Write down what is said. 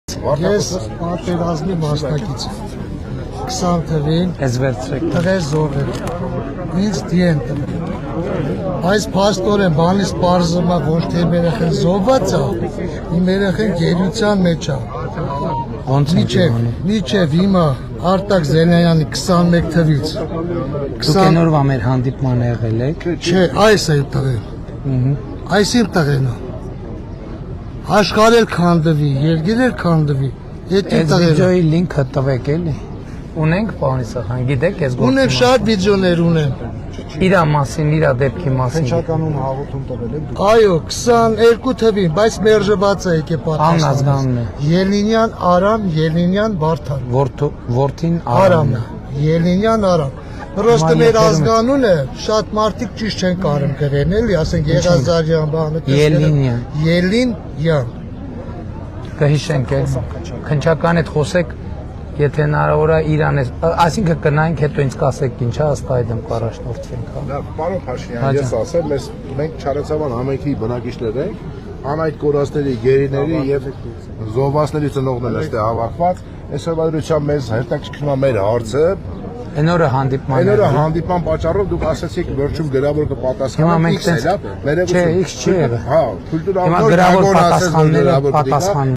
Ես պատերազմի մասնակից եմ 20 թվին տղեր զոհվել ինձ դիեն տվել այս փաստորեն բանից պարզում է ոչ թե իմ երեխեն զոհված է իմ երեխեն գերության մեջ է միջև հիմա Արտակ Զելյանյանի 21 թվից Դուք նորվա մեր հանդիպման եղել եք չէ այս է տղեն այս իմ տղեն է Աշխարհել քանդվի, երգել քանդվի։ Այդ վիդեոյի լինքը տվեք էլի։ Ունենք պարոն Իսախյան, գիտեք ես գործում։ Ունեմ շատ վիդեոներ ունեմ։ Իր մասին, իր դեպքի մասին։ Հնչականուն հաղորդում տվել եք։ Այո, 22 թվին, բայց մերժված է եկե պատասխանը։ Ելինյան Արամ, Ելինյան Վարդան։ Որդին Արամն է։ Ելինյան Արամ։ Պրոստը մեր ազգանունը շատ մարդիկ ճիշտ չեն կարում գրեն էլի, ասենք Եղազարյան բանը։ Ելինյան։ Կհիշենք էլ, քնչական հետ խոսեք, եթե հնարավոր է Իրան է, այսինքն կնայինք, հետո ինձ կասեք ինչ է, ըստ այդմ կառաջնորդվենք։ Պարոն Փաշինյան, ես ասեմ, մենք Չարացավան համայնքի բնակիչներ ենք, անայդ կորածների, գերիների եւ զոհվածների ծնողներն այստեղ հավաքված, այսօրվա դրությամբ մեզ հետաքրքրում է մեր հարցը։ Այն օրը հանդիպման պատճառով դուք ասացիք վերջում գրավոր կպատասխանեք X-ը, չէ, X չի եղել։ Հա, քուլտուրալ պատասխան